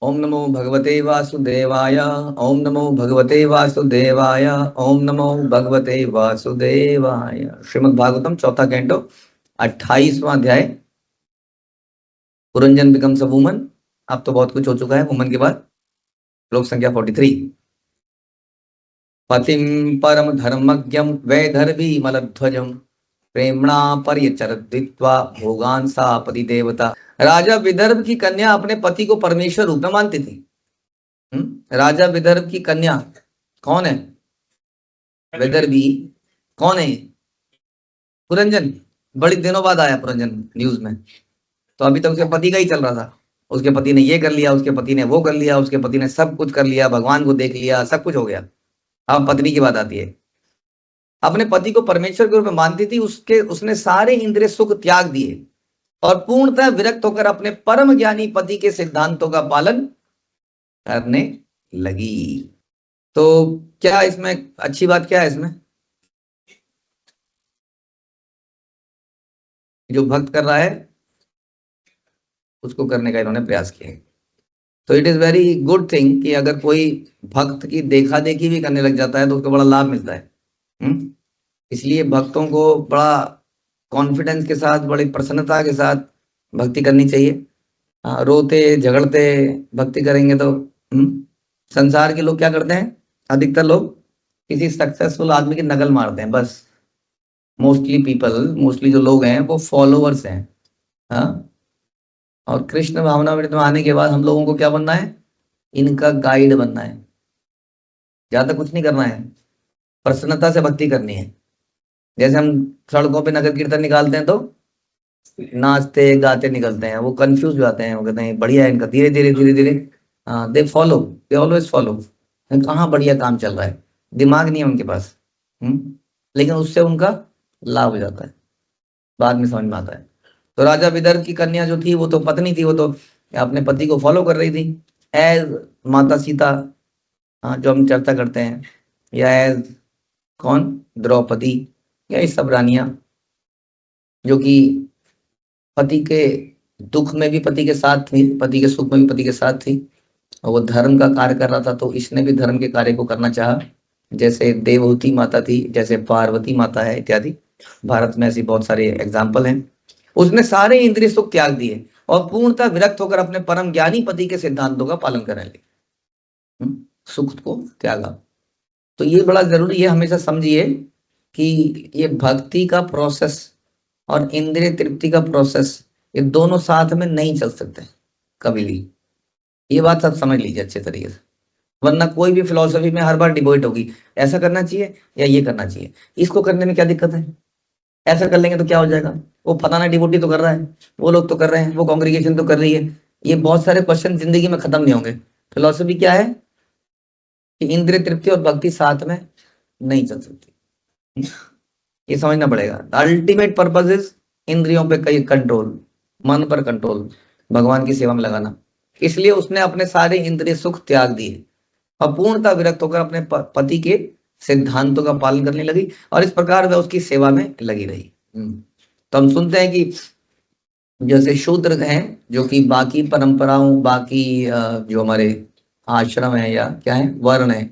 ओम नमो भगवते वासुदेवाय। ओम नमो भगवते वासुदेवाय। ओम नमो भगवते वासुदेवाय। श्रीमद् भागवतम चौथा कैंटो 28वां अध्याय। Puranjan becomes a woman. अब तो बहुत कुछ हो चुका है वुमन के बाद। श्लोक संख्या 43। पतिम परम धर्मज्ञम वैधर्वी मलध्वजम प्रेमणा पर्यचरद्वित्वा भोगान सा पति देवता। राजा विदर्भ की कन्या अपने पति को परमेश्वर रूप में मानती थी। राजा विदर्भ की कन्या कौन है? विदर्भी कौन है? पुरंजन। बड़ी दिनों बाद आया पुरंजन न्यूज में। तो अभी तक उसके पति का ही चल रहा था। उसके पति ने ये कर लिया, उसके पति ने वो कर लिया, उसके पति ने सब कुछ कर लिया, भगवान को देख लिया, सब कुछ हो गया। अब पत्नी की बात आती है। अपने पति को परमेश्वर के रूप में मानती थी। उसने सारे इंद्रिय सुख त्याग दिए और पूर्णतः विरक्त होकर अपने परम ज्ञानी पति के सिद्धांतों का पालन करने लगी। तो क्या इसमें अच्छी बात क्या है? इसमें जो भक्त कर रहा है उसको करने का इन्होंने प्रयास किया है। तो it is very good thing कि अगर कोई भक्त की देखा देखी भी करने लग जाता है तो उसको बड़ा लाभ मिलता है। इसलिए भक्तों को बड़ा कॉन्फिडेंस के साथ, बड़ी प्रसन्नता के साथ भक्ति करनी चाहिए। रोते झगड़ते भक्ति करेंगे तो संसार के लोग क्या करते हैं? अधिकतर लोग किसी सक्सेसफुल आदमी की नकल मारते हैं बस। मोस्टली जो लोग हैं वो फॉलोअर्स हैं। हाँ, और कृष्ण भावनामृत में आने के बाद हम लोगों को क्या बनना है? इनका गाइड बनना है। ज्यादा कुछ नहीं करना है, प्रसन्नता से भक्ति करनी है। जैसे हम सड़कों पे नगर कीर्तन निकालते हैं तो नाचते गाते निकलते हैं, वो कंफ्यूज हो जाते हैं, वो कहते हैं बढ़िया है इनका, धीरे धीरे धीरे धीरे दे ऑलवेज फॉलो। कहाँ बढ़िया काम चल रहा है, दिमाग नहीं है उनके पास। लेकिन उससे उनका लाभ हो जाता है, बाद में समझ में आता है। तो राजा विदर्भ की कन्या जो थी वो तो पत्नी थी, वो तो अपने पति को फॉलो कर रही थी एज माता सीता, जो हम चर्चा करते हैं, या एज कौन? द्रौपदी, या ये सब रानियां जो कि पति के दुख में भी पति के साथ थी, पति के सुख में भी पति के साथ थी। और वो धर्म का कार्य कर रहा था तो इसने भी धर्म के कार्य को करना चाहा। जैसे देवहूति माता थी, जैसे पार्वती माता है इत्यादि। भारत में ऐसी बहुत सारे एग्जाम्पल हैं। उसने सारे इंद्रिय सुख त्याग दिए और पूर्णतः विरक्त होकर अपने परम ज्ञानी पति के सिद्धांतों का पालन करने लगे। सुख को त्यागा। तो ये बड़ा जरूरी है, हमेशा समझिए कि ये भक्ति का प्रोसेस और इंद्रिय तृप्ति का प्रोसेस, ये दोनों साथ में नहीं चल सकते कभी भी। ये बात सब समझ लीजिए अच्छे तरीके से, वरना कोई भी फिलॉसफी में हर बार डिबेट होगी, ऐसा करना चाहिए या ये करना चाहिए, इसको करने में क्या दिक्कत है, ऐसा कर लेंगे तो क्या हो जाएगा, वो फलाना डिवोटी तो कर रहा है, वो लोग तो कर रहे हैं, वो कांग्रेगेशन तो कर रही है। ये बहुत सारे क्वेश्चन जिंदगी में खत्म नहीं होंगे। फिलॉसफी क्या है कि इंद्रिय तृप्ति और भक्ति साथ में नहीं चल सकती। ये समझना पड़ेगा। अल्टीमेट पर्पज इज इंद्रियों पे कई कंट्रोल, मन पर कंट्रोल, भगवान की सेवा में लगाना। इसलिए उसने अपने सारे इंद्रिय सुख त्याग दिए और पूर्णतः विरक्त होकर अपने पति के सिद्धांतों का पालन करने लगी और इस प्रकार वह उसकी सेवा में लगी रही। तो हम सुनते हैं कि जैसे शूद्र हैं जो कि बाकी परंपराओं, बाकी जो हमारे आश्रम है या क्या है, वर्ण है,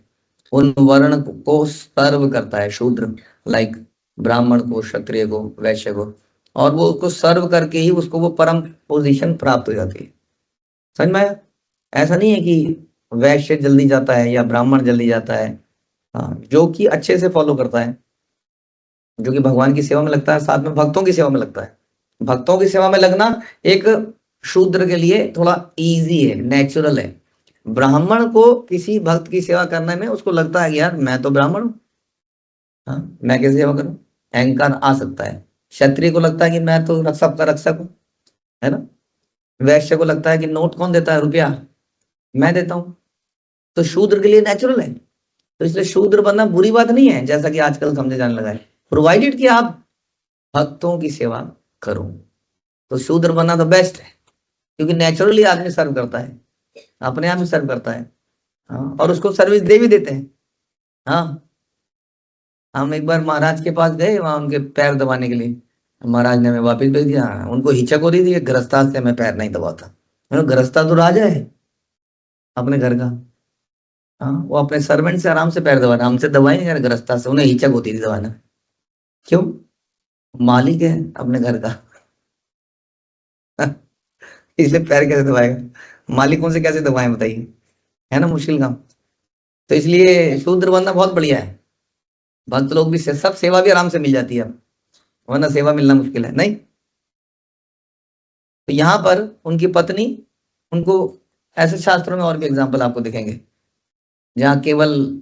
उन वर्ण को सर्व करता है शूद्र, लाइक ब्राह्मण को, क्षत्रिय को, वैश्य को, और वो उसको सर्व करके ही उसको वो परम पोजीशन प्राप्त हो जाती है। समझ में आया? ऐसा नहीं है कि वैश्य जल्दी जाता है या ब्राह्मण जल्दी जाता है। जो कि अच्छे से फॉलो करता है, जो कि भगवान की सेवा में लगता है, साथ में भक्तों की सेवा में लगता है। भक्तों की सेवा में लगना एक शूद्र के लिए थोड़ा इजी है, नेचुरल है। ब्राह्मण को किसी भक्त की सेवा करने में उसको लगता है कि यार मैं तो ब्राह्मण हूँ, मैं कैसे सेवा करूं, अहंकार आ सकता है। क्षत्रिय को लगता है कि मैं तो सबका रक्षक हूँ, है ना। वैश्य को लगता है कि नोट कौन देता है, रुपया मैं देता हूँ। तो शूद्र के लिए नेचुरल है। तो इसलिए शूद्र बनना बुरी बात नहीं है, जैसा कि आजकल समझे जाने लगा है, प्रोवाइडेड कि आप भक्तों की सेवा करो। तो शूद्र बनना तो बेस्ट है, क्योंकि नेचुरली आदमी सर्व करता है, अपने आप ही सर्व करता है। और उसको सर्विस दे भी देते हैं। हाँ, हम एक बार महाराज के पास गए, वहां उनके पैर दबाने के लिए, महाराज ने हमें वापस भेज दिया। उनको हिचक हो रही थी, गृहस्था से मैं पैर नहीं दबाता। गृहस्था तो राजा है, अपने घर का। हाँ, वो अपने सर्वेंट से आराम से पैर दबाना, हमसे दबाई नहीं यार, गृहस्था से उन्हें हिचक होती थी दबाना। क्यों? मालिक है अपने घर का। इसलिए पैर कैसे दबाएगा, मालिकों से कैसे दबाएं बताइए, है ना मुश्किल काम। तो इसलिए शूद्र बनना बहुत बढ़िया है। भक्त लोग भी सब सेवा भी आराम से मिल जाती है, वरना सेवा मिलना मुश्किल है नहीं। तो यहाँ पर उनकी पत्नी उनको, ऐसे शास्त्रों में और भी एग्जाम्पल आपको दिखेंगे जहाँ केवल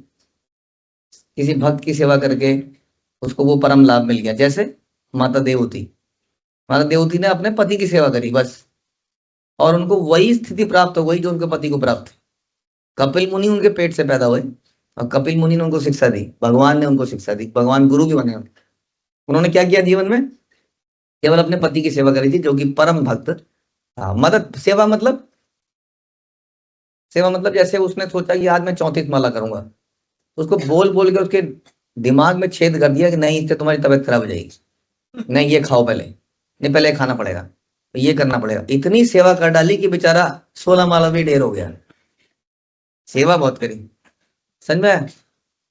किसी भक्त की सेवा करके उसको वो परम लाभ मिल गया। जैसे माता देवती, माता देवती ने अपने पति की सेवा करी बस, और उनको वही स्थिति प्राप्त हो गई जो उनके पति को प्राप्त। कपिल मुनि उनके पेट से पैदा हुए, और कपिल मुनि ने उनको शिक्षा दी, भगवान ने उनको शिक्षा दी, भगवान गुरु भी बने। उन्होंने क्या किया जीवन में? केवल अपने पति की सेवा करी थी, जो कि परम भक्त था। मदद सेवा मतलब, सेवा मतलब जैसे उसने सोचा कि आज मैं 34 माला करूंगा, उसको बोल बोल के उसके दिमाग में छेद कर दिया कि नहीं, इससे तुम्हारी तबीयत खराब हो जाएगी, नहीं ये खाओ पहले, नहीं पहले खाना पड़ेगा, तो ये करना पड़ेगा। इतनी सेवा कर डाली कि बेचारा 16 माला भी ढेर हो गया। सेवा बहुत करी, समझ में?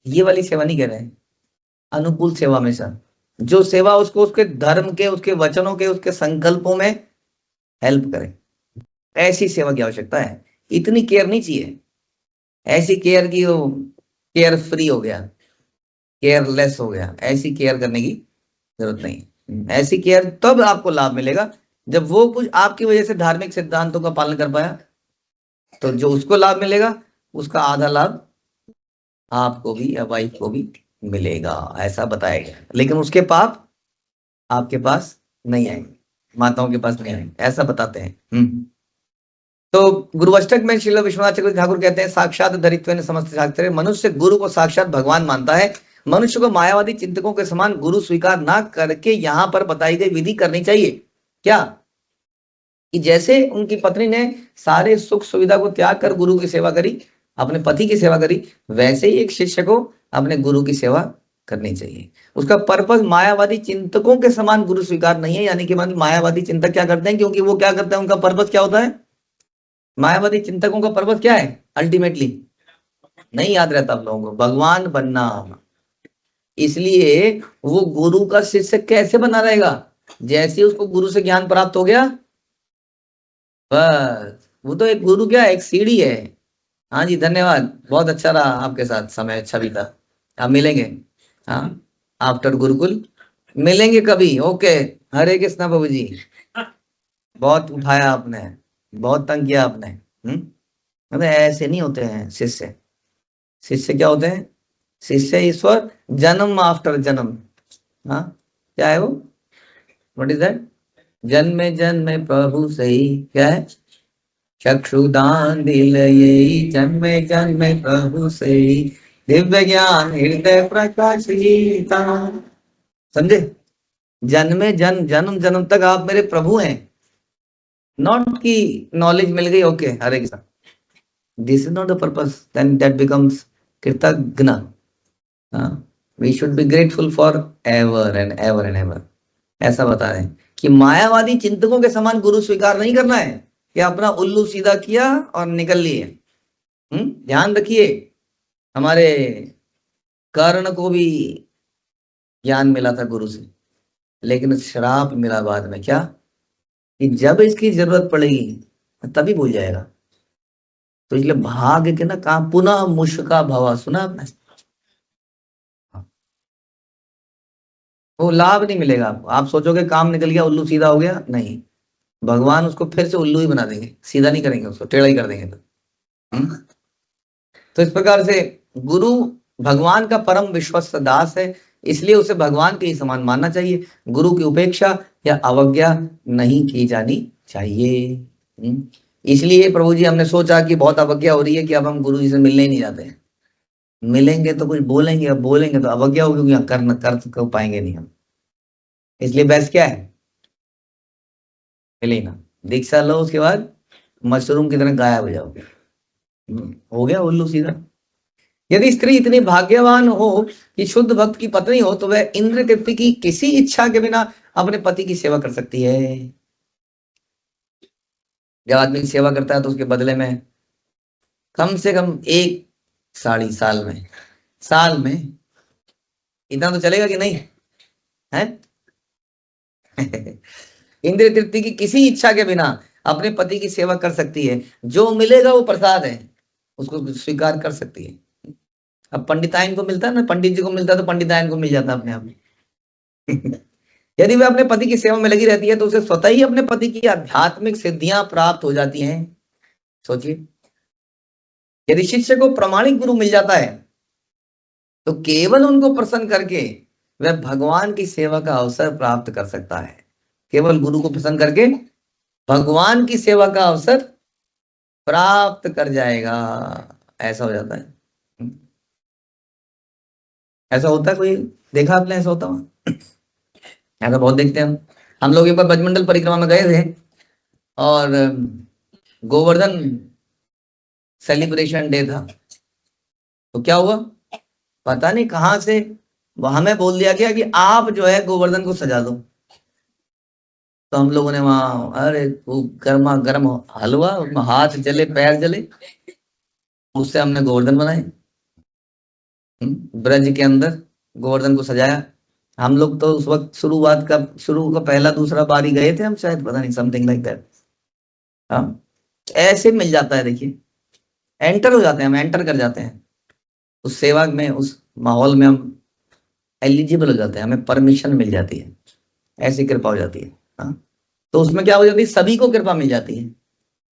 ये वाली सेवा नहीं कह रहे हैं, अनुकूल सेवा में सर, जो सेवा उसको उसके धर्म के, उसके वचनों के, उसके संकल्पों में हेल्प करे, ऐसी सेवा की आवश्यकता है। इतनी केयर नहीं चाहिए, ऐसी केयर की वो केयर फ्री हो गया, केयरलेस हो गया, ऐसी केयर करने की जरूरत नहीं। ऐसी केयर तब आपको लाभ मिलेगा जब वो कुछ आपकी वजह से धार्मिक सिद्धांतों का पालन कर पाया, तो जो उसको लाभ मिलेगा उसका आधा लाभ आपको भी या वाइफ को भी मिलेगा, ऐसा बताया गया। लेकिन उसके पाप आपके पास नहीं आएंगे, माताओं के पास नहीं आएंगे, ऐसा बताते हैं। तो गुरुअष्टक में श्रील विश्वनाथ चक्रवर्ती ठाकुर कहते हैं, साक्षात धरित्वेन समस्त शास्त्रे, मनुष्य गुरु को साक्षात भगवान मानता है। मनुष्य को मायावादी चिंतकों के समान गुरु स्वीकार ना करके यहाँ पर बताई गई विधि करनी चाहिए। क्या? कि जैसे उनकी पत्नी ने सारे सुख सुविधा को त्याग कर गुरु की सेवा करी, अपने पति की सेवा करी, वैसे ही एक शिष्य को अपने गुरु की सेवा करनी चाहिए। उसका पर्पस मायावादी चिंतकों के समान गुरु स्वीकार नहीं है, यानी कि मायावादी चिंतक क्या करते हैं, क्योंकि वो क्या करते हैं, उनका पर्पस क्या होता है, मायावादी चिंतकों का पर्पस क्या है अल्टीमेटली, नहीं याद रहता आप लोगों को, भगवान बनना। इसलिए वो गुरु का शिष्य कैसे बना रहेगा? जैसे उसको गुरु से ज्ञान प्राप्त हो गया, बस वो तो एक गुरु क्या है, एक सीढ़ी है। हाँ जी, धन्यवाद, बहुत अच्छा रहा आपके साथ समय, अच्छा बीता। आप मिलेंगे, हाँ, आफ्टर गुरुकुल मिलेंगे कभी। ओके, हरे कृष्णा बाबू जी, बहुत उठाया आपने, बहुत तंग किया आपने। मतलब ऐसे नहीं होते हैं शिष्य। शिष्य क्या होते हैं? शिष्य ईश्वर जन्म आफ्टर जन्म। हाँ, क्या है वो, व्हाट इज दैट? जन्मे जन्मे प्रभु सही, क्या है? चक्षुदान दिल यही, जन्मे जन्मे प्रभु सही, दिव्य ज्ञान हृदय प्रकाश गीता। समझे? जन्मे जन्म जन्म तक आप मेरे प्रभु हैं, नॉट की नॉलेज मिल गई, okay Hare Krishna, this is not the purpose, then that becomes कृतज्ञ। We should be grateful for ever and ever and ever. ऐसा बता रहे हैं कि मायावादी चिंतकों के समान गुरु स्वीकार नहीं करना है कि अपना उल्लू सीधा किया और निकल लिए। ध्यान रखिए, हमारे कर्ण को भी ज्ञान मिला था गुरु से, लेकिन श्राप मिला बाद में, क्या? कि जब इसकी जरूरत पड़ेगी तभी भूल जाएगा। तो इसलिए भाग्य के ना काम पुनः मुष्का भवा, सुना आपने? वो लाभ नहीं मिलेगा आपको। आप सोचोगे काम निकल गया, उल्लू सीधा हो गया, नहीं, भगवान उसको फिर से उल्लू ही बना देंगे, सीधा नहीं करेंगे, उसको टेढ़ा ही कर देंगे। तो इस प्रकार से गुरु भगवान का परम विश्वस्त दास है, इसलिए उसे भगवान के ही समान मानना चाहिए। गुरु की उपेक्षा या अवज्ञा नहीं की जानी चाहिए। इसलिए प्रभु जी हमने सोचा कि बहुत अवज्ञा हो रही है कि अब हम गुरु जी से मिलने ही नहीं जाते हैं। मिलेंगे तो कुछ बोलेंगे, अब बोलेंगे तो अवज्ञा होगी, कर पाएंगे नहीं हम। इसलिए बेस्ट क्या है, मिले ना, दीक्षा लो, उसके बाद मशरूम की तरह गायब हो जाओगे। हो गया उल्लू सीधा। यदि स्त्री इतनी भाग्यवान हो कि शुद्ध भक्त की पत्नी हो, तो वह इंद्र तृप्ति की किसी इच्छा के बिना अपने पति की सेवा कर सकती है। जब आदमी सेवा करता है तो उसके बदले में कम से कम 1 साल में इतना तो चलेगा कि नहीं है? इंद्रिय तृप्ति की किसी इच्छा के बिना अपने पति की सेवा कर सकती है। जो मिलेगा वो प्रसाद है, उसको स्वीकार कर सकती है। अब पंडिताइन को मिलता है ना, पंडित जी को मिलता है तो पंडिताइन को मिल जाता है अपने आप में। यदि वह अपने पति की सेवा में लगी रहती है तो उसे स्वतः ही अपने पति की आध्यात्मिक सिद्धियां प्राप्त हो जाती हैं। सोचिए, यदि शिष्य को प्रामाणिक गुरु मिल जाता है तो केवल उनको प्रसन्न करके वह भगवान की सेवा का अवसर प्राप्त कर सकता है। केवल गुरु को प्रसन्न करके भगवान की सेवा का अवसर प्राप्त कर जाएगा। ऐसा हो जाता है। ऐसा होता है, कोई देखा आपने ऐसा होता हुआ? ऐसा बहुत देखते हैं हम लोग एक बार ब्रजमंडल परिक्रमा में गए थे और गोवर्धन सेलिब्रेशन डे था। तो क्या हुआ, पता नहीं कहां से हमें बोल दिया गया कि आप जो है गोवर्धन को सजा दो। तो हम लोगों ने वहां, अरे वो गर्मा गर्म हलवा, उसमें हाथ जले पैर जले, उससे हमने गोवर्धन बनाए। ब्रज के अंदर गोवर्धन को सजाया। हम लोग तो उस वक्त शुरू का पहला दूसरा बारी गए थे हम शायद, पता नहीं, समथिंग लाइक दैट। हाँ, ऐसे मिल जाता है। देखिए, एंटर हो जाते हैं, हम एंटर कर जाते हैं उस सेवा में, उस माहौल में हम एलिजिबल हो जाते हैं, हमें परमिशन मिल जाती है, ऐसी कृपा हो जाती है। हाँ, तो उसमें क्या हो जाती है, सभी को कृपा मिल जाती है।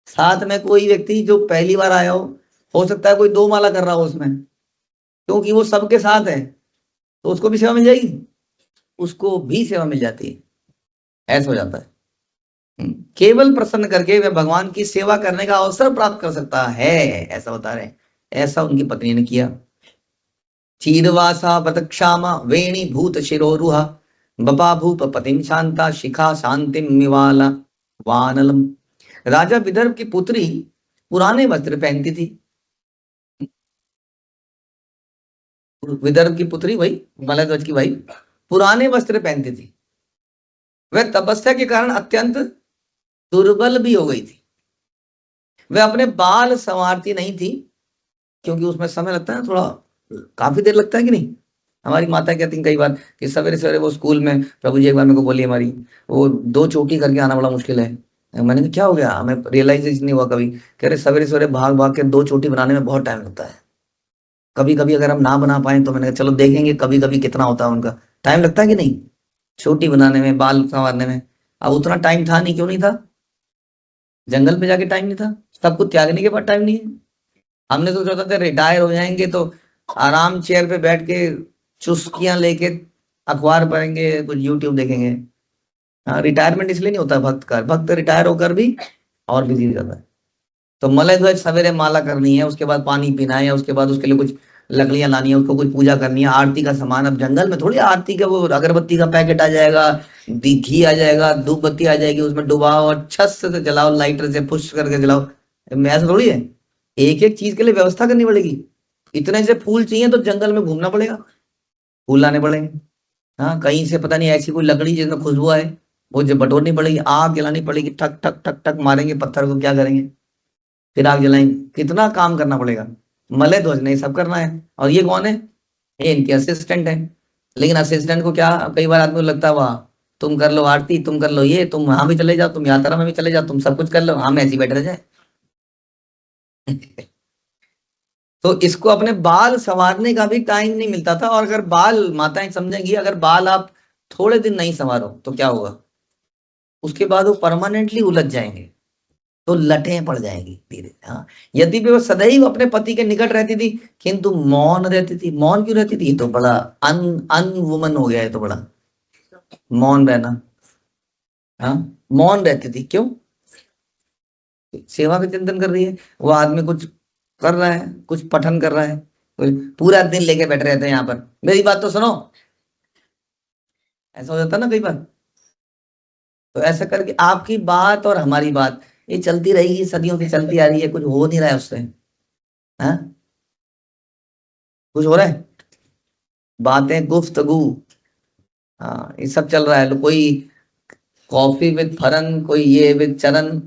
साथ में कोई व्यक्ति जो पहली बार आया हो सकता है कोई 2 माला कर रहा हो उसमें, क्योंकि वो सबके साथ है तो उसको भी सेवा मिल जाएगी, उसको भी सेवा मिल जाती है। ऐसा हो जाता है। केवल प्रसन्न करके वह भगवान की सेवा करने का अवसर प्राप्त कर सकता है, ऐसा बता रहे हैं। ऐसा उनकी पत्नी ने किया। चीरवासा बतक्षामा वेणी भूत शिरोरुहा बपा भूप पतिम शांता शिखा शांतिम मिवाला वानलम। राजा विदर्भ की पुत्री पुराने वस्त्र पहनती थी। विदर्भ की पुत्री, वही मलध्वज की भाई, पुराने वस्त्र पहनती थी। वह तपस्या के कारण अत्यंत दुर्बल भी हो गई थी। वह अपने बाल संवारती नहीं थी, क्योंकि उसमें समय लगता है थोड़ा, काफी देर लगता है कि नहीं। हमारी माता कहती हैं कई बार कि सवेरे सवेरे वो स्कूल में, प्रभु जी एक बार मेरे को बोली हमारी, वो 2 चोटी करके आना बड़ा मुश्किल है। मैंने कहा क्या हो गया, हमें रियलाइजेशन नहीं हुआ कभी। कह रहे सवेरे सवेरे भाग भाग के 2 चोटी बनाने में बहुत टाइम लगता है। कभी कभी अगर हम ना बना पाए तो मैंने कहा चलो देखेंगे कभी कभी कितना होता है उनका, टाइम लगता है कि नहीं चोटी बनाने में, बाल संवारने में। अब उतना टाइम था नहीं, क्यों नहीं था, जंगल में जाके टाइम नहीं था, सब कुछ त्यागने के बाद टाइम नहीं है। हमने तो सोचा था रिटायर हो जाएंगे तो आराम चेयर पे बैठ के चुस्कियां लेके अखबार पढ़ेंगे, कुछ यूट्यूब देखेंगे। हाँ, रिटायरमेंट इसलिए नहीं होता भक्त का, भक्त रिटायर होकर भी और बिजी हो जाता है। तो मलय सवेरे माला करनी है, उसके बाद पानी पीना है, उसके बाद उसके लिए कुछ लकड़ियां लानी है, उसको कुछ पूजा करनी है, आरती का सामान। अब जंगल में थोड़ी आरती का वो अगरबत्ती का पैकेट आ जाएगा, घी आ जाएगा, धूप बत्ती आ जाएगी, उसमें डुबाओ और छस से जलाओ, लाइटर से पुश करके जलाओ। ऐसा थोड़ी है, एक एक चीज के लिए व्यवस्था करनी पड़ेगी। इतने से फूल चाहिए तो जंगल में घूमना पड़ेगा, फूल लाने पड़ेंगे। हाँ, कहीं से पता नहीं ऐसी कोई लकड़ी जिसमें खुशबू आए, वो जो बटोरनी पड़ेगी, आग जलानी पड़ेगी, ठक ठक ठक ठक मारेंगे पत्थर को, क्या करेंगे, फिर आग जलाएंगे, कितना काम करना पड़ेगा। मलय ध्वज ने सब करना है। और ये कौन है, ये इनके असिस्टेंट है। लेकिन असिस्टेंट को क्या, कई बार आदमी को लगता है वाह तुम कर लो आरती, तुम कर लो ये, तुम वहां भी चले जाओ, तुम यात्रा में भी चले जाओ, तुम सब कुछ कर लो, हम ऐसे ही बैठे रह जाए। तो इसको अपने बाल संवारने का भी टाइम नहीं मिलता था। और अगर बाल, माताएं समझेंगी, अगर बाल आप थोड़े दिन नहीं संवारो तो क्या होगा, उसके बाद वो परमानेंटली उलझ जाएंगे, तो लटें पड़ जाएंगी धीरे। हाँ, यदि भी वो सदैव अपने पति के निकट रहती थी किंतु मौन रहती थी। मौन क्यों रहती थी, ये तो बड़ा अन वुमन हो गया है, तो बड़ा मौन रहना। हाँ, मौन रहती थी, क्यों, सेवा का चिंतन कर रही है। वो आदमी कुछ कर रहा है, कुछ पठन कर रहा है, पूरा दिन लेके बैठे रहते हैं यहाँ पर, मेरी बात तो सुनो। ऐसा हो जाता ना कई बार। तो ऐसा करके आपकी बात और हमारी बात ये चलती रहेगी, सदियों से चलती आ रही है, कुछ हो नहीं रहा है उससे। हाँ, कुछ हो रहा है, बातें गुफ्तगू, हाँ ये सब चल रहा है। कोई कॉफी विद फरन, कोई ये विद चरण,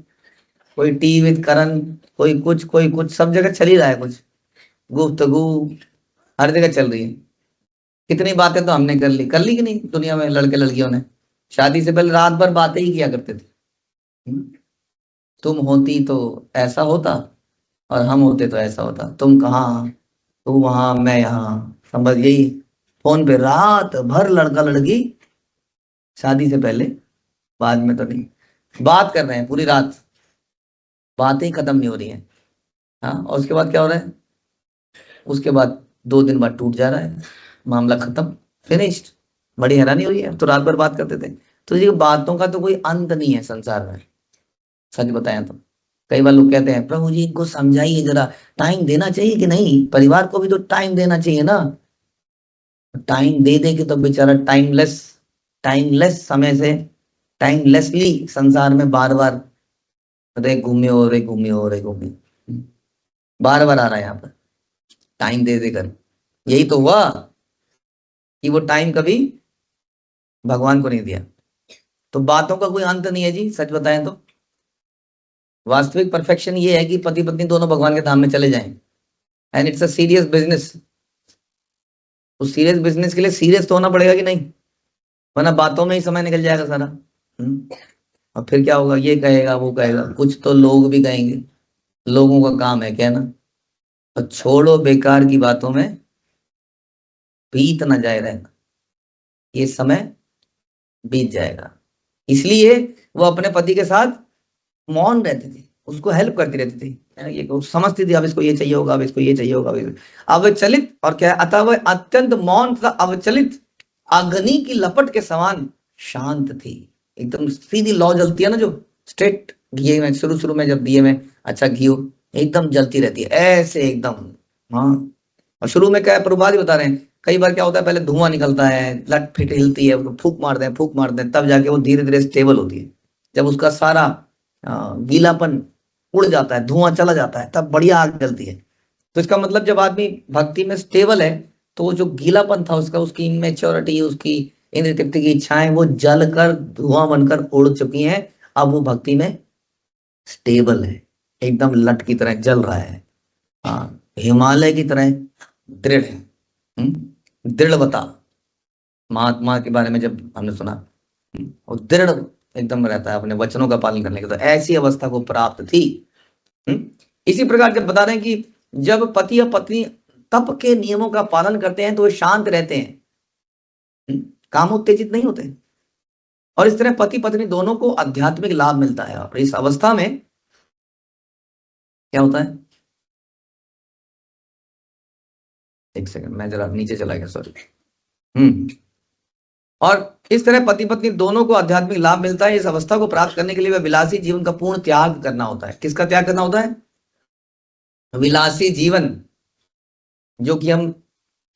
कोई टी विद करण, कोई कुछ, सब जगह चल ही रहा है कुछ, गुफ्तगू हर जगह चल रही है। कितनी बातें तो हमने कर ली कि नहीं दुनिया में, लड़के लड़कियों ने शादी से पहले रात भर बातें ही किया करते थे। तुम होती तो ऐसा होता, और हम होते तो ऐसा होता, तुम कहाँ, तू वहां मैं यहाँ, समझ यही। फोन पे रात भर लड़का लड़की, शादी से पहले, बाद में तो नहीं, बात कर रहे हैं पूरी रात, बातें ही खत्म नहीं हो रही हैं। हाँ, और उसके बाद क्या हो रहा है, उसके बाद 2 दिन बाद टूट जा रहा है, मामला खत्म, फिनिश्ड। बड़ी हैरानी हुई है, तो रात भर बात करते थे। तो ये बातों का तो कोई अंत नहीं है संसार में, सच बताएं तो। कई बार लोग कहते हैं प्रभु जी इनको समझाइए जरा, टाइम देना चाहिए कि नहीं, परिवार को भी तो टाइम देना चाहिए ना। टाइम दे दे के तो बेचारा टाइमलेस समय से, टाइमलेसली संसार में बार बार रे घूमे हो, रे घूमे हो, रे घूमे, बार बार आ रहा है यहाँ पर, टाइम दे देकर। यही तो हुआ कि वो टाइम कभी भगवान को नहीं दिया। तो बातों का कोई अंत नहीं है जी, सच बताएं तो। वास्तविक परफेक्शन ये है कि पति पत्नी दोनों भगवान के धाम में चले जाएं, and it's a serious business. उस सीरियस बिजनेस के लिए सीरियस तो होना पड़ेगा कि नहीं, वरना बातों में ही समय निकल जाएगा सारा। और फिर क्या होगा, ये कहेगा वो कहेगा, कुछ तो लोग भी कहेंगे, लोगों का काम है कहना। और छोड़ो बेकार की बातों में बीत ना जाए रहना, ये समय बीत जाएगा। इसलिए वो अपने पति के साथ मौन रहती थी, उसको हेल्प करती रहती थी, ये समझती थी अब इसको ये चाहिए होगा, अब इसको ये चाहिए होगा। अविचलित, और क्या है, अतः वह अत्यंत मौन तथा अविचलित अग्नि की लपट के समान शांत थी। एकदम सीधी लौ जलती है ना, जो स्ट्रेट घी में, शुरू शुरू में जब दिए में अच्छा घी हो, एकदम जलती रहती है ऐसे एकदम। हाँ, और शुरू में क्या है, प्रभुपाद ही बता रहे हैं, कई बार क्या होता है, पहले धुआं निकलता है, लट फिट हिलती है, उसको फूक मारते हैं, तब जाके वो धीरे धीरे स्टेबल होती है। जब उसका सारा गीलापन उड़ जाता है, धुआं चला जाता है, तब बढ़िया आग जलती है। तो इसका मतलब जब आदमी भक्ति में स्टेबल है, तो वो जो गीलापन था उसका, उसकी इमेच्योरिटी, उसकी इंद्र तृप्ति की इच्छाएं, वो जल कर धुआं बनकर उड़ चुकी हैं। अब वो भक्ति में स्टेबल है, एकदम लट की तरह जल रहा है। हाँ, हिमालय की तरह दृढ़ है। दृढ़वता, महात्मा के बारे में जब हमने सुना, और दृढ़ एकदम रहता है अपने वचनों का पालन करने के, तो ऐसी अवस्था को प्राप्त थी। इसी प्रकार जब बता रहे हैं कि जब पति या पत्नी तप के नियमों का पालन करते हैं तो वे शांत रहते हैं, काम उत्तेजित नहीं होते, और इस तरह पति पत्नी दोनों को आध्यात्मिक लाभ मिलता है। और इस अवस्था में क्या होता है, एक सेकंड मैं जरा नीचे चला गया, सॉरी। और इस तरह पति पत्नी दोनों को आध्यात्मिक लाभ मिलता है। इस अवस्था को प्राप्त करने के लिए वह विलासी जीवन का पूर्ण त्याग करना होता है। किसका त्याग करना होता है, विलासी जीवन, जो कि हम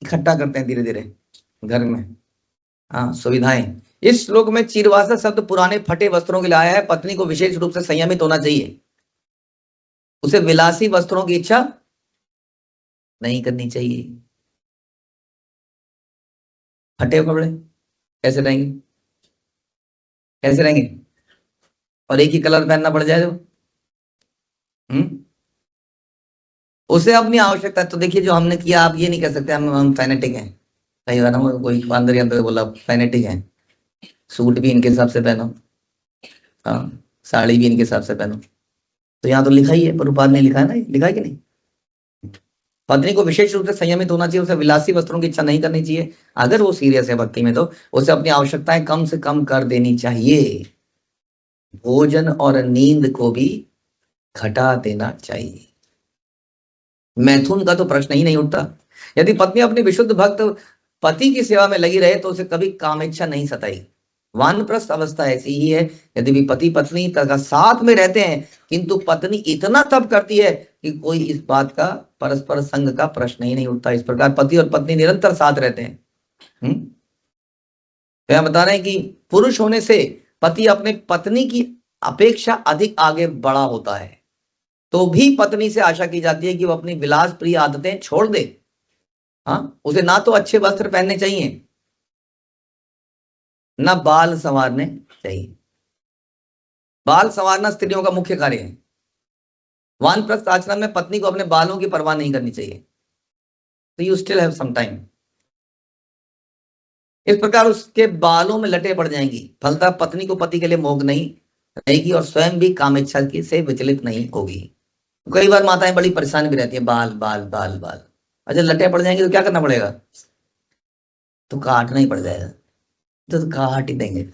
इकट्ठा करते हैं धीरे धीरे घर में, हाँ, सुविधाएं। इस श्लोक में चीरवासा शब्द पुराने फटे वस्त्रों के लिए आया है। पत्नी को विशेष रूप से संयमित होना चाहिए, उसे विलासी वस्त्रों की इच्छा नहीं करनी चाहिए। फटे कपड़े कैसे रहेंगे, कैसे रहेंगे, और एक ही कलर पहनना पड़ जाए तो उसे अपनी आवश्यकता है। तो देखिए जो हमने किया, आप ये नहीं कह सकते हम फैनेटिक हैं। कई बार हम कोई अंदर ही अंदर बोला फैनेटिक हैं, सूट भी इनके हिसाब से पहनो, हाँ, साड़ी भी इनके हिसाब से पहनो। तो यहाँ तो लिखा ही है, प्रभुपाद ने लिखा है ना, लिखा है कि नहीं। पत्नी को विशेष रूप से संयमित होना चाहिए, उसे विलासी वस्त्रों की इच्छा नहीं करनी चाहिए। अगर वो सीरियस है भक्ति में, तो उसे अपनी आवश्यकताएं कम से कम कर देनी चाहिए। भोजन और नींद को भी घटा देना चाहिए। मैथुन का तो प्रश्न ही नहीं उठता। यदि पत्नी अपनी विशुद्ध भक्त पति की सेवा में लगी रहे तो उसे कभी कामेच्छा नहीं सताई। वानप्रस्थ अवस्था ऐसी ही है, यदि भी पति पत्नी तथा साथ में रहते हैं, किंतु पत्नी इतना तप करती है कि कोई इस बात का, परस्पर संग का प्रश्न ही नहीं उठता। इस प्रकार पति और पत्नी निरंतर साथ रहते हैं। तो हम बता रहे हैं कि पुरुष होने से पति अपने पत्नी की अपेक्षा अधिक आगे बढ़ा होता है, तो भी पत्नी से आशा की जाती है कि वो अपनी विलास प्रिय आदतें छोड़ दे। हाँ, उसे ना तो अच्छे वस्त्र पहनने चाहिए, ना बाल संवारने चाहिए। बाल संवारना स्त्रियों का मुख्य कार्य है, वानप्रस्थ आश्रम में पत्नी को अपने बालों की परवाह नहीं करनी चाहिए, तो you still have some time. इस प्रकार उसके बालों में लटे पड़ जाएंगी, फलतः पत्नी को पति के लिए मोह नहीं रहेगी और स्वयं भी काम इच्छा की से विचलित नहीं होगी। कई बार माताएं बड़ी परेशान भी रहती है, बाल बाल बाल बाल, अच्छा लटे पड़ जाएंगे तो क्या करना पड़ेगा? तो काटना ही पड़ जाएगा, तो काट ही देंगे।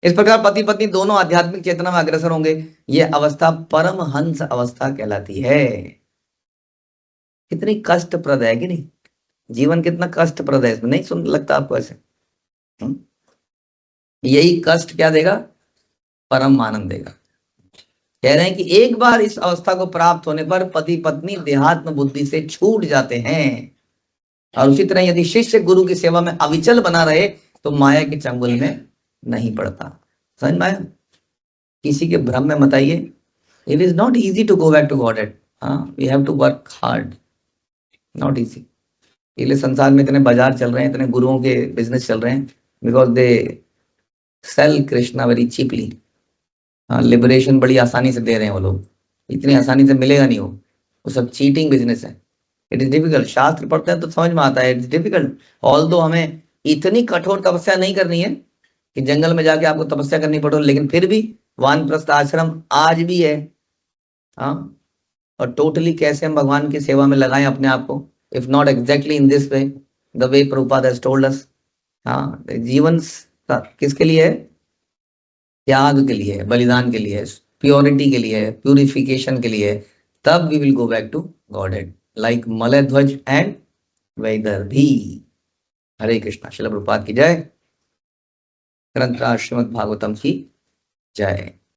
इस प्रकार पति पत्नी दोनों आध्यात्मिक चेतना में अग्रसर होंगे। यह अवस्था परमहंस अवस्था कहलाती है। कितनी कष्टप्रद है कि नहीं? जीवन कितना कष्टप्रद है, इसमें नहीं सुन लगता आपको ऐसे? यही कष्ट क्या देगा? परम आनंद देगा। कह रहे हैं कि एक बार इस अवस्था को प्राप्त होने पर पति पत्नी देहात्म बुद्धि से छूट जाते हैं। और उसी तरह यदि शिष्य गुरु की सेवा में अविचल बना रहे तो माया के चंगुल में नहीं पड़ता। समझ में आया? किसी के भ्रम में मत आइए। It is not easy to go back to Godhead. We have to work hard, not easy. इसलिए संसार में इतने बाजार चल रहे हैं, इतने गुरुओं के बिजनेस चल रहे हैं, because they sell Krishna very cheaply. Liberation बड़ी आसानी से दे रहे हैं वो लोग, इतनी आसानी से मिलेगा नहीं वो सब चीटिंग बिजनेस है। It is difficult. शास्त्र पढ़ते हैं तो समझ में आता है, इट इज डिफिकल्ट। ऑल्दो हमें इतनी कठोर तपस्या नहीं करनी है कि जंगल में जाके आपको तपस्या करनी पड़े, लेकिन फिर भी वानप्रस्थ आश्रम आज भी है। हाँ, और टोटली कैसे हम भगवान की सेवा में लगाएं अपने आप को, if not exactly in this way the way Prabhupada has told us. हाँ, जीवन किसके लिए है? त्याग के लिए, बलिदान के लिए, प्योरिटी के लिए, प्यूरिफिकेशन के लिए। तब we will go back to Godhead like Malaya Dhwaj and Vaidarbhi. Hare Krishna. Srila Prabhupada की जय। ग्रंथ श्रीमद् भागवतम की जय।